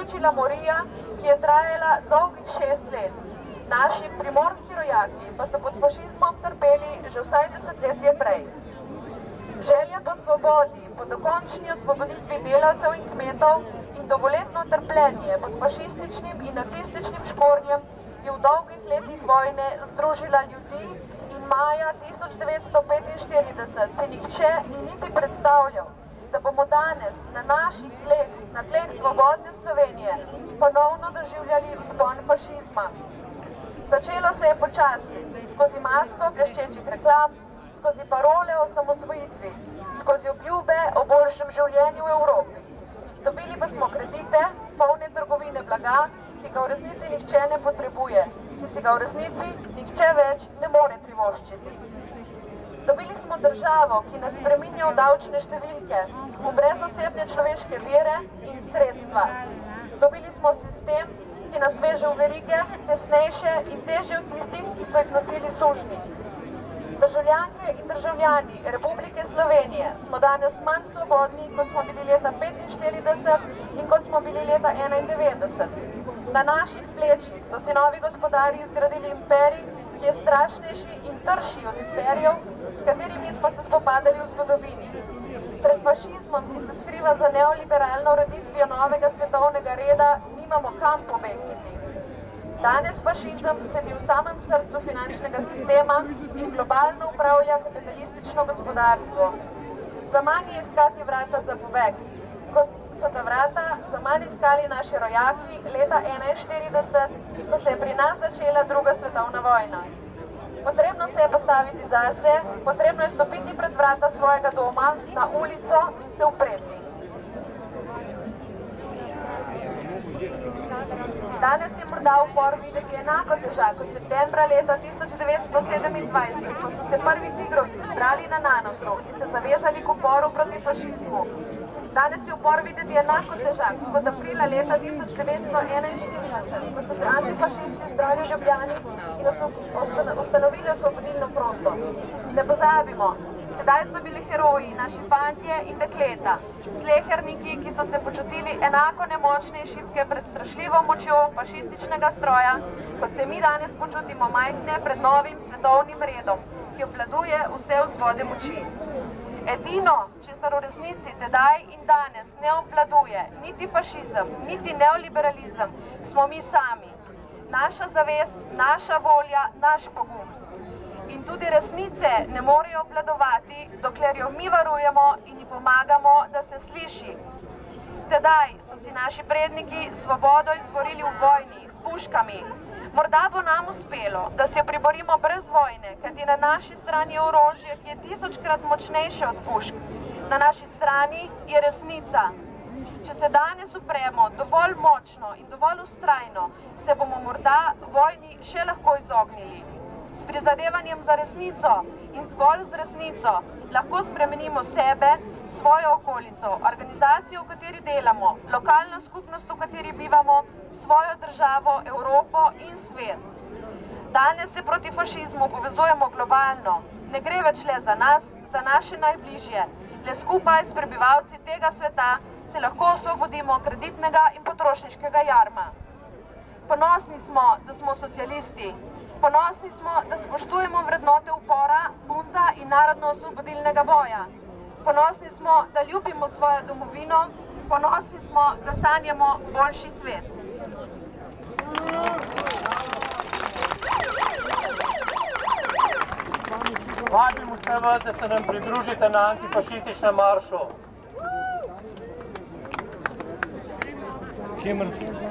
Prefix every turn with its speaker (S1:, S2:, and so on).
S1: povzročila morija, ki je trajala dolgih 6 let. Naši primorski rojaki pa so pod fašizmom trpeli že vsaj desetletje prej. Želja po svobodi, po dokončni osvoboditvi delavcev in kmetov in dolgoletno trpljenje pod fašističnim in nacističnim škornjem je v dolgih letih vojne združila ljudi in maja 1945 se nihče ni niti predstavljal, da bomo danes na naših tleh, na tleh svobodne Slovenije, ponovno doživljali vzpon fašizma. Začelo se je počasi, skozi masko bleščečih reklam, skozi parole o samosvojitvi, skozi obljube o boljšem življenju v Evropi. Dobili pa smo kredite, polne trgovine blaga, ki ga v resnici nihče ne potrebuje, ki si ga v resnici nihče več ne more privoščiti. Dobili smo državo, ki nas spreminja v davčne številke, v brezosebne človeške vire in sredstva. Dobili smo sistem, ki nas veže v verige, tesnejše in težje od tistih, ki so jih nosili sužnji. Državljanke in državljani Republike Slovenije smo danes manj svobodni, kot smo bili leta 1945 in kot smo bili leta 1991. Na naših plečih so si novi gospodarji izgradili imperij, ki je strašnejši in trši od imperijev, s katerimi smo se spopadali v zgodovini. Pred fašizmom, ki se skriva za neoliberalno ureditvijo novega svetovnega reda, nimamo kam pobegniti. Danes fašizem sedi v samem srcu finančnega sistema in globalno upravlja kapitalistično gospodarstvo. Zaman je iskati vrata za pobeg. Kot so ta vrata zaman iskali naši rojaki leta 1941, ko se je pri nas začela druga svetovna vojna. Potrebno se je postaviti zase, potrebno je stopiti pred vrata svojega doma, na ulico in se upreti. Danes je morda upor videti enako težak kot septembra leta 1927, ko so se prvi tigrovci zbrali na Nanosu in se zavezali k uporu proti fašizmu. Danes je upor videti enako težak kot aprila leta 1941, ko so se antifašisti zbrali v Ljubljani in ustanovili osvobodilno fronto. Ne pozabimo, kdaj so bili heroji, naši fantje in dekleta, sleherniki, ki so se počutili enako nemočni in šibke pred strašljivo močjo fašističnega stroja, kot se mi danes počutimo majhne pred novim svetovnim redom, ki obvladuje vse vzvode moči. Edino, česar v resnici tedaj in danes ne obvladuje niti fašizem, niti neoliberalizem, smo mi sami. Naša zavest, naša volja, naš pogum. In tudi resnice ne morejo obvladovati, dokler jo mi varujemo in ji pomagamo, da se sliši. Tedaj so si naši predniki svobodo izborili v vojni, s puškami. Morda bo nam uspelo, da se jo priborimo brez vojne, kajti na naši strani je orožje, ki je 1000-krat močnejše od pušk. Na naši strani je resnica. Če se danes upremo dovolj močno in dovolj vztrajno, se bomo morda vojni še lahko izognili. S prizadevanjem za resnico in zgolj z resnico lahko spremenimo sebe, svojo okolico, organizacijo, v kateri delamo, lokalno skupnost, v kateri bivamo, svojo državo, Evropo in svet. Danes se proti fašizmu povezujemo globalno. Ne gre več le za nas, za naše najbližje. Le skupaj s prebivalci tega sveta se lahko osvobodimo kreditnega in potrošniškega jarma. Ponosni smo, da smo socialisti. Ponosni smo, da spoštujemo vrednote upora, bunta in narodno-osvobodilnega boja. Ponosni smo, da ljubimo svojo domovino. Ponosni smo, da sanjamo boljši svet.
S2: Vabim vse vas, da se nam pridružite na antifašističnem maršu.